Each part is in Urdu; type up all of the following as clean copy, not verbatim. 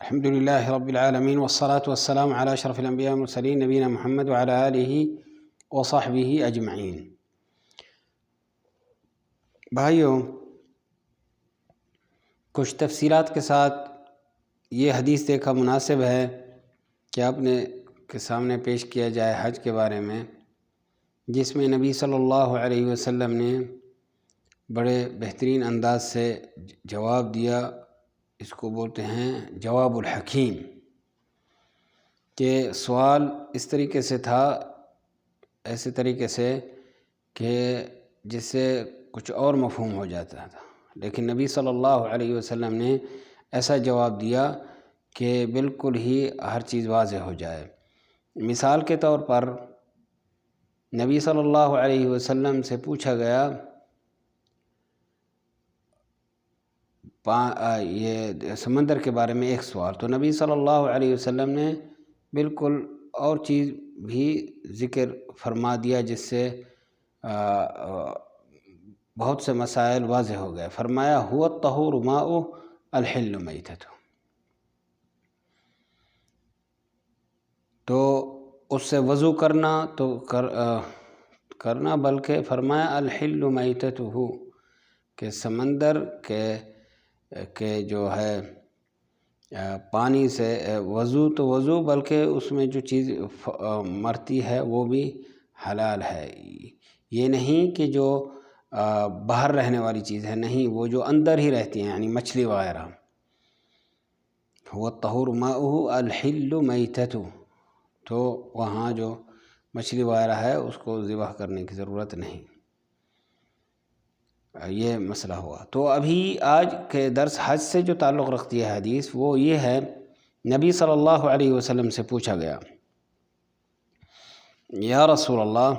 الحمد لله رب العالمين والصلاة والسلام على أشرف الأنبياء والمرسلين نبينا محمد وعلى آلہ وصحبہ اجمعین۔ بھائیوں، کچھ تفصیلات کے ساتھ یہ حدیث دیکھا مناسب ہے کہ اپنے کے سامنے پیش کیا جائے حج کے بارے میں، جس میں نبی صلی اللہ علیہ وسلم نے بڑے بہترین انداز سے جواب دیا۔ اس کو بولتے ہیں جواب الحکیم، کہ سوال اس طریقے سے تھا، ایسے طریقے سے کہ جس سے کچھ اور مفہوم ہو جاتا تھا، لیکن نبی صلی اللہ علیہ وسلم نے ایسا جواب دیا کہ بالکل ہی ہر چیز واضح ہو جائے۔ مثال کے طور پر نبی صلی اللہ علیہ وسلم سے پوچھا گیا یہ سمندر کے بارے میں ایک سوال، تو نبی صلی اللہ علیہ وسلم نے بالکل اور چیز بھی ذکر فرما دیا، جس سے بہت سے مسائل واضح ہو گئے۔ فرمایا هو الطہور ماؤ الحل میتۃ، تو اس سے وضو کرنا تو کرنا، بلکہ فرمایا الحل میتۃ، کہ سمندر کے جو ہے پانی سے وضو تو وضو، بلکہ اس میں جو چیز مرتی ہے وہ بھی حلال ہے۔ یہ نہیں کہ جو باہر رہنے والی چیز ہے، نہیں، وہ جو اندر ہی رہتی ہیں، یعنی مچھلی وغیرہ۔ هو الطہور ماؤہ الحل میتۃ، تو وہاں جو مچھلی وغیرہ ہے اس کو ذبح کرنے کی ضرورت نہیں۔ یہ مسئلہ ہوا۔ تو ابھی آج کے درس حج سے جو تعلق رکھتی ہے حدیث، وہ یہ ہے، نبی صلی اللہ علیہ وسلم سے پوچھا گیا، یا رسول اللہ،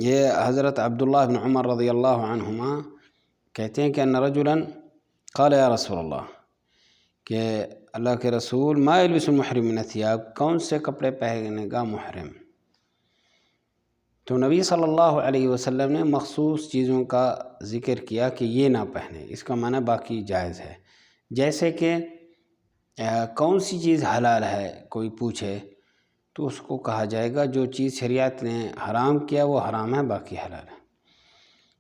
یہ حضرت عبداللہ بن عمر رضی اللہ عنہما کہتے ہیں کہ ان رجلا قال یا رسول اللہ، کہ اللہ کے رسول، ما یلبس المحرم من الثياب، کون سے کپڑے پہنے گا محرم؟ تو نبی صلی اللہ علیہ وسلم نے مخصوص چیزوں کا ذکر کیا کہ یہ نہ پہنے، اس کا معنی باقی جائز ہے۔ جیسے کہ کون سی چیز حلال ہے، کوئی پوچھے تو اس کو کہا جائے گا جو چیز شریعت نے حرام کیا وہ حرام ہے، باقی حلال ہے۔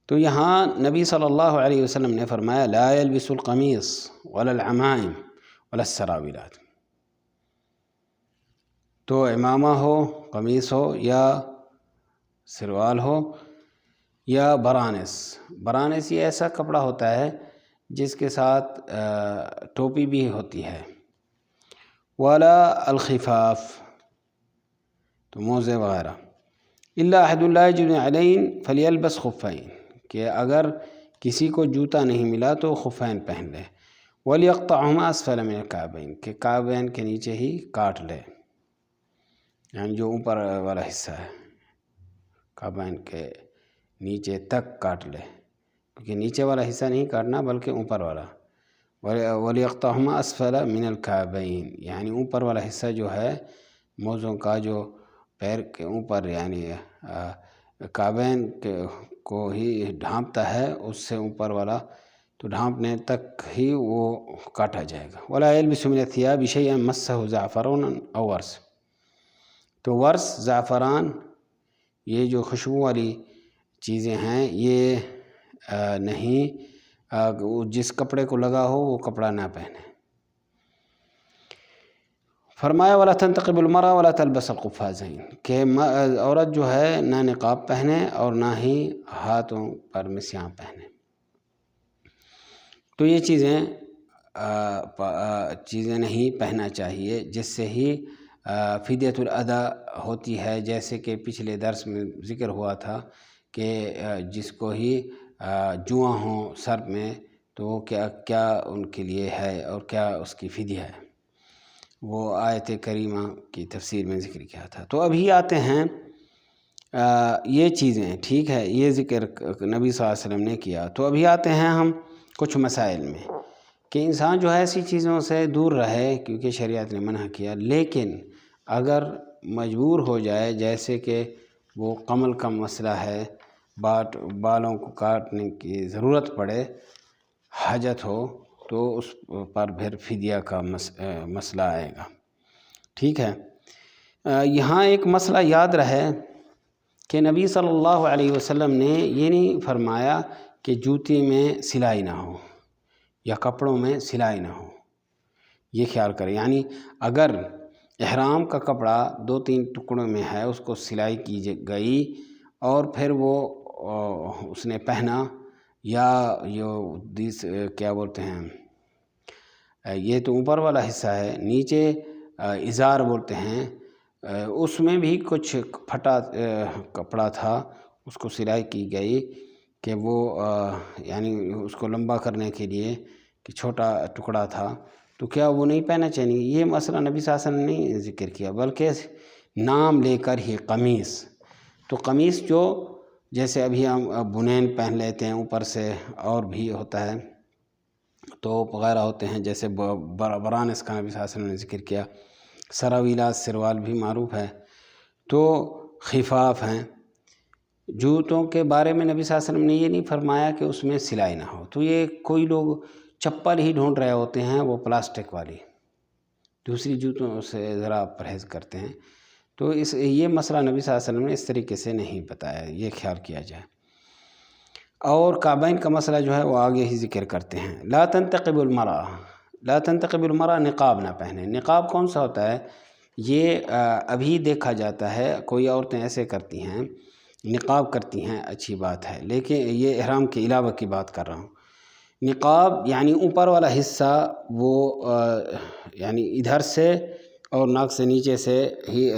تو یہاں نبی صلی اللہ علیہ وسلم نے فرمایا لا يلبس القمیص ولا العمائم ولا السراویلات، تو امامہ ہو، قمیص ہو، یا سروال ہو، یا برانس یہ ایسا کپڑا ہوتا ہے جس کے ساتھ ٹوپی بھی ہوتی ہے، ولا الخفاف، تو موزے وغیرہ، الا احد لا يجد علیہن فلیلبس خفین، کہ اگر کسی کو جوتا نہیں ملا تو خفین پہن لے، ولیقطعہما اسفل من الکعبین، کہ کعبین کے نیچے ہی کاٹ لے، یعنی جو اوپر والا حصہ ہے کعبین کے نیچے تک کاٹ لے، کیونکہ نیچے والا حصہ نہیں کاٹنا بلکہ اوپر والا۔ ولیقطعہما اسفل من الکعبین، یعنی اوپر والا حصہ جو ہے موزوں کا، جو پیر کے اوپر، یعنی کعبین کو ہی ڈھانپتا ہے، اس سے اوپر والا تو ڈھانپنے تک ہی وہ کاٹا جائے گا۔ ولا یلبس من الثیاب شیئا مسہ زعفران او ورس، تو ورس، زعفران، یہ جو خوشبو والی چیزیں ہیں، یہ نہیں، جس کپڑے کو لگا ہو وہ کپڑا نہ پہنے۔ فرمایا ولا تنتقب المرأة ولا تلبس القفازین، کہ عورت جو ہے نہ نقاب پہنے اور نہ ہی ہاتھوں پر مسیاں پہنے۔ تو یہ چیزیں نہیں پہننا چاہیے، جس سے ہی فدیۃ الادا ہوتی ہے، جیسے کہ پچھلے درس میں ذکر ہوا تھا کہ جس کو ہی جواں ہوں سر میں تو وہ کیا ان کے لیے ہے اور کیا اس کی فدیہ ہے، وہ آیت کریمہ کی تفسیر میں ذکر کیا تھا۔ تو ابھی آتے ہیں یہ چیزیں، ٹھیک ہے، یہ ذکر نبی صلی اللہ علیہ وسلم نے کیا، تو ابھی آتے ہیں ہم کچھ مسائل میں، کہ انسان جو ہے ایسی چیزوں سے دور رہے کیونکہ شریعت نے منع کیا، لیکن اگر مجبور ہو جائے، جیسے کہ وہ قمل کا مسئلہ ہے، بالوں کو کاٹنے کی ضرورت پڑے، حاجت ہو، تو اس پر پھر فدیہ کا مسئلہ آئے گا. ٹھیک ہے. یہاں ایک مسئلہ یاد رہے کہ نبی صلی اللہ علیہ وسلم نے یہ نہیں فرمایا کہ جوتے میں سلائی نہ ہو یا کپڑوں میں سلائی نہ ہو. یہ خیال کریں، یعنی اگر احرام کا کپڑا 2-3 ٹکڑوں میں ہے، اس کو سلائی کی گئی اور پھر وہ اس نے پہنا، یا کیا بولتے ہیں، یہ تو اوپر والا حصہ ہے، نیچے ازار بولتے ہیں، اس میں بھی کچھ پھٹا کپڑا تھا، اس کو سلائی کی گئی کہ وہ یعنی اس کو لمبا کرنے کے لیے کہ چھوٹا ٹکڑا تھا، تو کیا وہ نہیں پہنا چاہیے؟ یہ مسئلہ نبی صلی اللہ علیہ وسلم نے نہیں ذکر کیا، بلکہ نام لے کر ہی قمیص. تو قمیص جو جیسے ابھی ہم بنین پہن لیتے ہیں اوپر سے، اور بھی ہوتا ہے توپ وغیرہ ہوتے ہیں، جیسے برانس کا نبی صلی اللہ علیہ وسلم نے ذکر کیا، سراویلات سروال بھی معروف ہے، تو خفاف ہیں. جوتوں کے بارے میں نبی صلی اللہ علیہ وسلم نے یہ نہیں فرمایا کہ اس میں سلائی نہ ہو. تو یہ کوئی لوگ چپل ہی ڈھونڈ رہے ہوتے ہیں، وہ پلاسٹک والی، دوسری جوتوں سے ذرا پرہیز کرتے ہیں. تو یہ مسئلہ نبی صلی اللہ علیہ وسلم نے اس طریقے سے نہیں بتایا، یہ خیال کیا جائے. اور کعبین کا مسئلہ جو ہے وہ آگے ہی ذکر کرتے ہیں. لا تنتقب المرأة، نقاب نہ پہنے. نقاب کون سا ہوتا ہے؟ یہ ابھی دیکھا جاتا ہے، کوئی عورتیں ایسے کرتی ہیں، نقاب کرتی ہیں، اچھی بات ہے، لیکن یہ احرام کے علاوہ کی بات کر رہا ہوں. نقاب یعنی اوپر والا حصہ وہ یعنی ادھر سے اور ناک سے نیچے سے ہی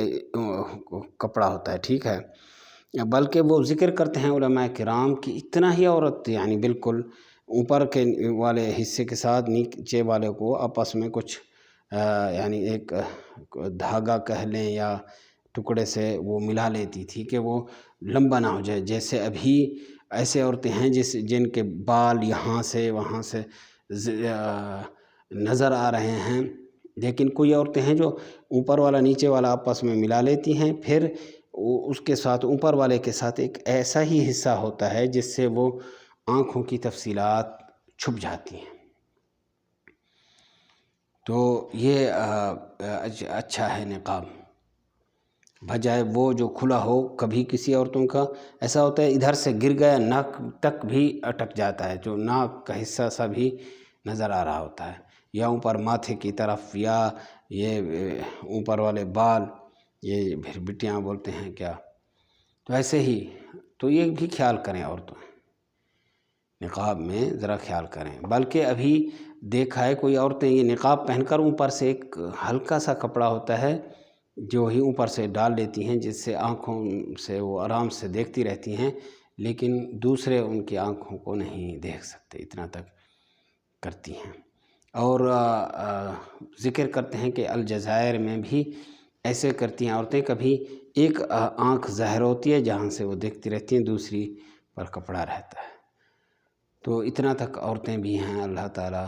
کپڑا ہوتا ہے. ٹھیک ہے. بلکہ وہ ذکر کرتے ہیں علماء کرام کہ اتنا ہی عورت یعنی بالکل اوپر کے والے حصے کے ساتھ نیچے والے کو آپس میں کچھ یعنی ایک دھاگا کہہ لیں یا ٹکڑے سے وہ ملا لیتی تھی کہ وہ لمبا نہ ہو جائے. جیسے ابھی ایسے عورتیں ہیں جن کے بال یہاں سے وہاں سے نظر آ رہے ہیں، لیکن کوئی عورتیں ہیں جو اوپر والا نیچے والا آپس میں ملا لیتی ہیں، پھر اس کے ساتھ اوپر والے کے ساتھ ایک ایسا ہی حصہ ہوتا ہے جس سے وہ آنکھوں کی تفصیلات چھپ جاتی ہیں. تو یہ اچھا ہے نقاب، بجائے وہ جو کھلا ہو. کبھی کسی عورتوں کا ایسا ہوتا ہے ادھر سے گر گیا، ناک تک بھی اٹک جاتا ہے، جو ناک کا حصہ سا بھی نظر آ رہا ہوتا ہے، یا اوپر ماتھے کی طرف، یا یہ اوپر والے بال، یہ پھر بٹیاں بولتے ہیں کیا. تو ایسے ہی تو یہ بھی خیال کریں، عورتوں نقاب میں ذرا خیال کریں. بلکہ ابھی دیکھا ہے کوئی عورتیں یہ نقاب پہن کر اوپر سے ایک ہلکا سا کپڑا ہوتا ہے جو ہی اوپر سے ڈال لیتی ہیں، جس سے آنکھوں سے وہ آرام سے دیکھتی رہتی ہیں، لیکن دوسرے ان کی آنکھوں کو نہیں دیکھ سکتے، اتنا تک کرتی ہیں. اور ذکر کرتے ہیں کہ الجزائر میں بھی ایسے کرتی ہیں عورتیں، کبھی ایک آنکھ ظاہر ہوتی ہے جہاں سے وہ دیکھتی رہتی ہیں، دوسری پر کپڑا رہتا ہے. تو اتنا تک عورتیں بھی ہیں. اللہ تعالیٰ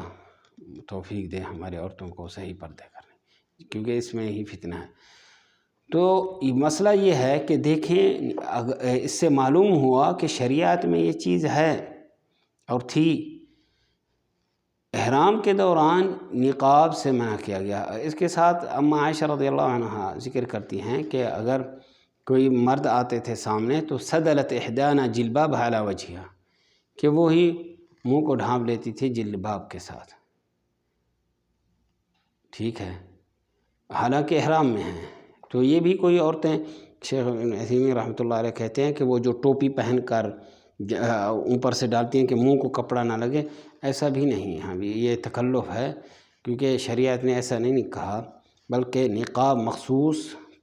توفیق دے ہمارے عورتوں کو صحیح پردے کرنے، کیونکہ اس میں ہی فتنہ ہے. تو مسئلہ یہ ہے کہ دیکھیں، اس سے معلوم ہوا کہ شریعت میں یہ چیز ہے اور تھی. احرام کے دوران نقاب سے منع کیا گیا. اس کے ساتھ ام عائشہ رضی اللہ عنہا ذکر کرتی ہیں کہ اگر کوئی مرد آتے تھے سامنے تو سدلت احدانا جلباب علی وجہہا، کہ وہی منہ کو ڈھانپ لیتی تھی جلباب کے ساتھ. ٹھیک ہے، حالانکہ احرام میں ہیں. تو یہ بھی کوئی عورتیں، شیخ ابن عثیمین رحمۃ اللہ علیہ کہتے ہیں کہ وہ جو ٹوپی پہن کر اوپر سے ڈالتی ہیں کہ منہ کو کپڑا نہ لگے، ایسا بھی نہیں. ہاں بھی یہ تکلف ہے، کیونکہ شریعت نے ایسا نہیں کہا، بلکہ نقاب مخصوص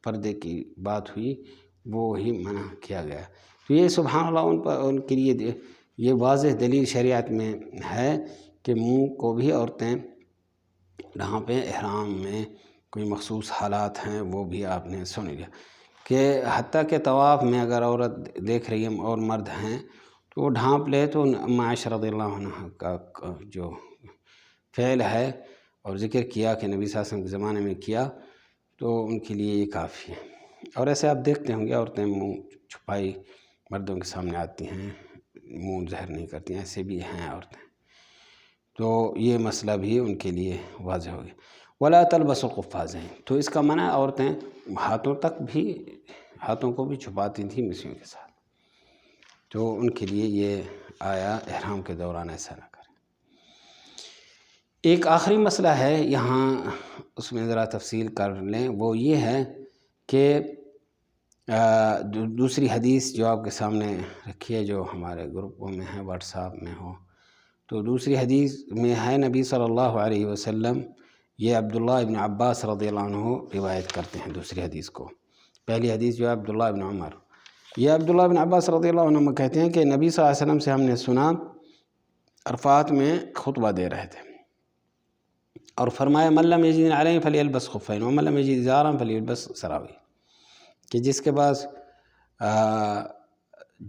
پردے کی بات ہوئی، وہ ہی منع کیا گیا. تو یہ سبحان اللہ ان کے لیے یہ واضح دلیل شریعت میں ہے کہ منہ کو بھی عورتیں ڈھانپیں. احرام میں کوئی مخصوص حالات ہیں وہ بھی آپ نے سن لیا، کہ حتیٰ کہ طواف میں اگر عورت دیکھ رہی ہے اور مرد ہیں تو وہ ڈھانپ لے. تو ام عائشہ رضی اللہ عنہ کا جو فعل ہے اور ذکر کیا کہ نبی صلی اللہ علیہ وسلم کے زمانے میں کیا، تو ان کے لیے یہ کافی ہے. اور ایسے آپ دیکھتے ہوں گے عورتیں منہ چھپائی مردوں کے سامنے آتی ہیں، منہ ظاہر نہیں کرتی ہیں، ایسے بھی ہیں عورتیں. تو یہ مسئلہ بھی ان کے لیے واضح ہو گیا۔ ولا تلبسوا القفازین، تو اس کا منع عورتیں ہاتھوں کو بھی چھپاتی تھیں مسیوں کے ساتھ، تو ان کے لیے یہ آیا احرام کے دوران ایسا نہ کریں۔ ایک آخری مسئلہ ہے یہاں، اس میں ذرا تفصیل کر لیں، وہ یہ ہے کہ دوسری حدیث جو آپ کے سامنے رکھی ہے، جو ہمارے گروپوں میں ہے، واٹس ایپ میں ہو، تو دوسری حدیث میں ہے نبی صلی اللہ علیہ وسلم، یہ عبداللہ ابن عباس رضی اللہ عنہ روایت کرتے ہیں دوسری حدیث کو۔ پہلی حدیث جو ہے عبداللہ ابن عمر، یہ عبداللہ ابن عباس رضی اللہ عنہ کہتے ہیں کہ نبی صلی اللہ علیہ وسلم سے ہم نے سنا، عرفات میں خطبہ دے رہے تھے، اور فرمایا من لم یجد علیہ فلیلبس خفین ومن لم یجد ازارا فلیلبس سراویل، کہ جس کے پاس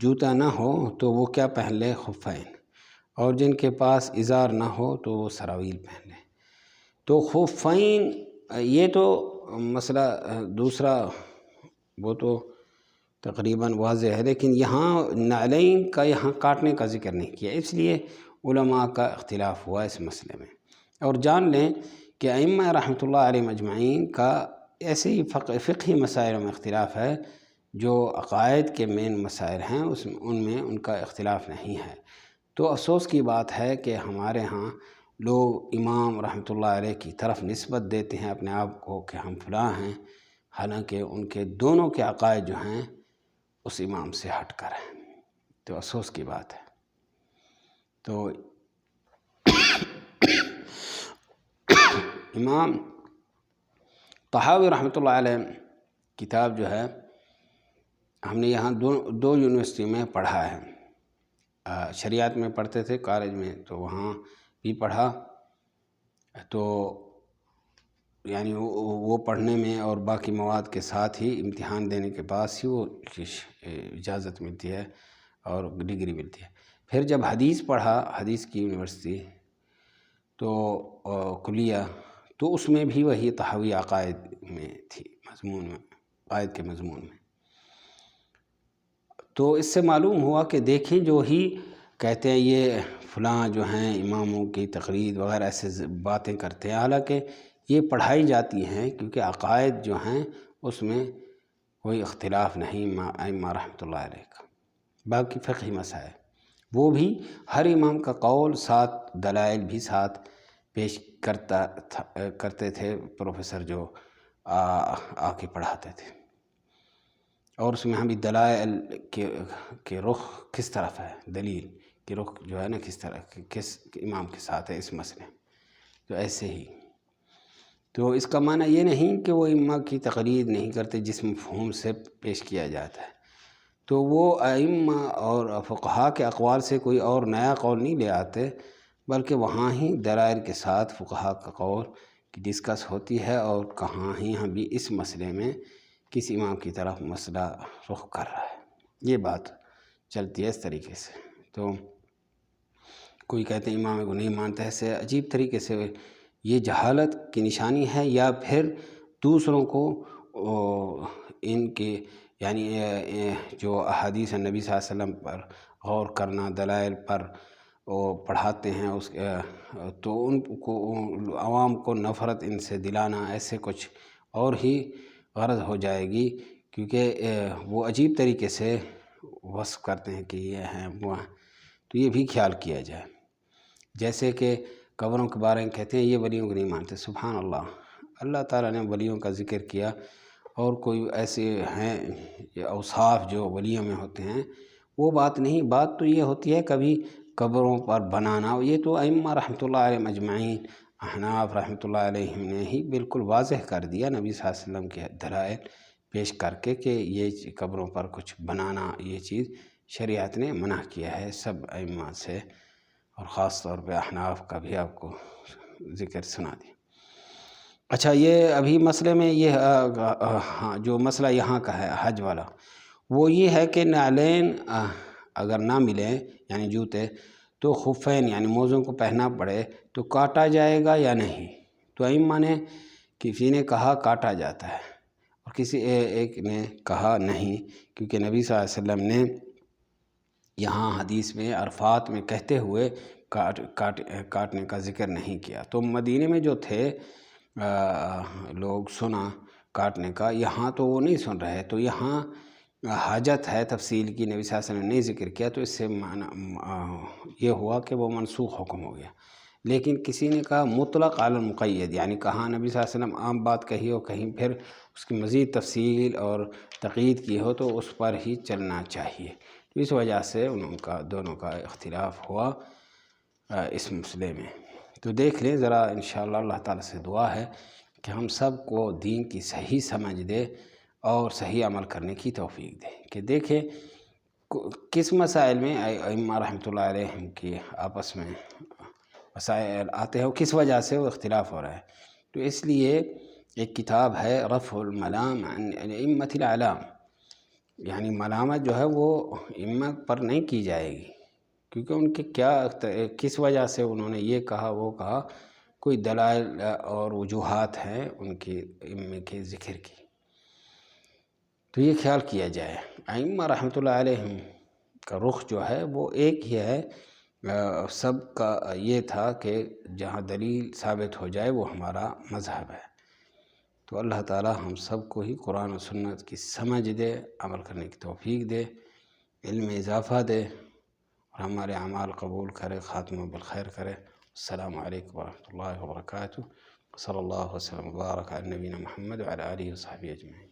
جوتا نہ ہو تو وہ کیا پہن لے؟ خفین، اور جن کے پاس ازار نہ ہو تو وہ سراویل پہن لے۔ تو خفین یہ تو مسئلہ دوسرا وہ تو تقریباً واضح ہے، لیکن یہاں نعلین کا یہاں کاٹنے کا ذکر نہیں کیا، اس لیے علماء کا اختلاف ہوا اس مسئلے میں۔ اور جان لیں کہ ائمہ رحمۃ اللہ علیہ مجمعین کا ایسے ہی فقہی مسائل میں اختلاف ہے، جو عقائد کے مین مسائل ہیں ان میں ان کا اختلاف نہیں ہے۔ تو افسوس کی بات ہے کہ ہمارے ہاں لوگ امام رحمۃ اللہ علیہ کی طرف نسبت دیتے ہیں اپنے آپ کو کہ ہم فلاں ہیں، حالانکہ ان کے دونوں کے عقائد جو ہیں اس امام سے ہٹ کر ہیں، تو افسوس کی بات ہے۔ تو امام طحاوی رحمۃ اللہ علیہ کتاب جو ہے، ہم نے یہاں دو یونیورسٹی میں پڑھا ہے، شریعت میں پڑھتے تھے کالج میں، تو وہاں بھی پڑھا، تو یعنی وہ پڑھنے میں اور باقی مواد کے ساتھ ہی امتحان دینے کے بعد ہی وہ اجازت ملتی ہے اور ڈگری ملتی ہے۔ پھر جب حدیث پڑھا، حدیث کی یونیورسٹی تو کلیہ، تو اس میں بھی وہی طحاوی عقائد میں تھی، مضمون میں، عقائد کے مضمون میں۔ تو اس سے معلوم ہوا کہ دیکھیں جو ہی کہتے ہیں یہ فلاں جو ہیں اماموں کی تقلید وغیرہ ایسے باتیں کرتے ہیں، حالانکہ یہ پڑھائی جاتی ہیں، کیونکہ عقائد جو ہیں اس میں کوئی اختلاف نہیں ائمہ رحمۃ اللہ علیہ کا۔ باقی فقہی مسائل وہ بھی ہر امام کا قول ساتھ دلائل بھی ساتھ پیش کرتے تھے پروفیسر جو آ کے پڑھاتے تھے، اور اس میں ہم بھی دلائل کے رخ کس طرف ہے، دلیل کی رخ جو ہے نا کس طرح کس امام کے ساتھ ہے اس مسئلے، تو ایسے ہی۔ تو اس کا معنی یہ نہیں کہ وہ امام کی تقلید نہیں کرتے جس مفہوم سے پیش کیا جاتا ہے، تو وہ ائمہ اور فقہا کے اقوال سے کوئی اور نیا قول نہیں لے آتے، بلکہ وہاں ہی دلائل کے ساتھ فقہا کا قول کی ڈسکس ہوتی ہے، اور کہاں ہی ہم بھی اس مسئلے میں کس امام کی طرف مسئلہ رخ کر رہا ہے، یہ بات چلتی ہے اس طریقے سے۔ تو کوئی کہتے ہیں امام کو نہیں مانتا ہے، ایسے عجیب طریقے سے یہ جہالت کی نشانی ہے، یا پھر دوسروں کو ان کے یعنی جو احادیث نبی صلی اللہ علیہ وسلم پر غور کرنا، دلائل پر وہ پڑھاتے ہیں، تو ان کو عوام کو نفرت ان سے دلانا، ایسے کچھ اور ہی غرض ہو جائے گی، کیونکہ وہ عجیب طریقے سے وصف کرتے ہیں کہ یہ ہیں وہ ہیں، تو یہ بھی خیال کیا جائے۔ جیسے کہ قبروں کے بارے میں کہتے ہیں یہ ولیوں کو نہیں مانتے، سبحان اللہ، اللہ تعالیٰ نے ولیوں کا ذکر کیا، اور کوئی ایسے ہیں اوصاف جو ولیوں میں ہوتے ہیں، وہ بات نہیں، بات تو یہ ہوتی ہے کبھی قبروں پر بنانا، یہ تو ائمہ رحمۃ اللہ علیہ مجمعین، احناف رحمۃ اللہ علیہ نے ہی بالکل واضح کر دیا نبی صلی اللہ علیہ وسلم کے دلائل پیش کر کے کہ یہ قبروں پر کچھ بنانا یہ چیز شریعت نے منع کیا ہے سب ائمہ سے، اور خاص طور پہ احناف کا بھی آپ کو ذکر سنا دیا۔ اچھا، یہ ابھی مسئلے میں یہ جو مسئلہ یہاں کا ہے حج والا، وہ یہ ہے کہ نعلین اگر نہ ملیں یعنی جوتے، تو خفین یعنی موزوں کو پہننا پڑے تو کاٹا جائے گا یا نہیں؟ تو ائمہ نے کسی نے کہا کاٹا جاتا ہے، اور کسی ایک نے کہا نہیں، کیونکہ نبی صلی اللہ علیہ وسلم نے یہاں حدیث میں عرفات میں کہتے ہوئے کاٹنے کا ذکر نہیں کیا۔ تو مدینے میں جو تھے لوگ سنا کاٹنے کا، یہاں تو وہ نہیں سن رہے، تو یہاں حاجت ہے تفصیل کی، نبی صلی اللہ علیہ وسلم نے نہیں ذکر کیا، تو اس سے یہ ہوا کہ وہ منسوخ حکم ہو گیا۔ لیکن کسی نے کہا مطلق علی المقید، یعنی کہاں نبی صلی اللہ علیہ وسلم عام بات کہی ہو، کہیں پھر اس کی مزید تفصیل اور تقیید کی ہو، تو اس پر ہی چلنا چاہیے۔ تو اس وجہ سے دونوں کا اختلاف ہوا اس مسئلے میں۔ تو دیکھ لیں ذرا، انشاءاللہ اللہ تعالیٰ سے دعا ہے کہ ہم سب کو دین کی صحیح سمجھ دے اور صحیح عمل کرنے کی توفیق دے۔ کہ دیکھیں کس مسائل میں ائمہ رحمۃ اللہ علیہم کی آپس میں مسائل آتے ہیں اور کس وجہ سے وہ اختلاف ہو رہا ہے۔ تو اس لیے ایک کتاب ہے رفع الملام عن ائمۃ الاعلام، یعنی ملامت جو ہے وہ ائمہ پر نہیں کی جائے گی، کیونکہ ان کے کس وجہ سے انہوں نے یہ کہا وہ کہا، کوئی دلائل اور وجوہات ہیں ان کی ائمہ کے ذکر کی، تو یہ خیال کیا جائے۔ ائمہ رحمۃ اللہ علیہم کا رخ جو ہے وہ ایک ہی ہے، سب کا یہ تھا کہ جہاں دلیل ثابت ہو جائے وہ ہمارا مذہب ہے۔ تو اللہ تعالی ہم سب کو ہی قرآن و سنت کی سمجھ دے، عمل کرنے کی توفیق دے، علم میں اضافہ دے، اور ہمارے اعمال قبول کرے، خاتمہ بالخیر کرے۔ السلام علیکم ورحمۃ اللہ وبرکاتہ، صلی اللہ وسلم وبارک علی نبینا محمد وعلی آلہ وصحبہ اجمعین۔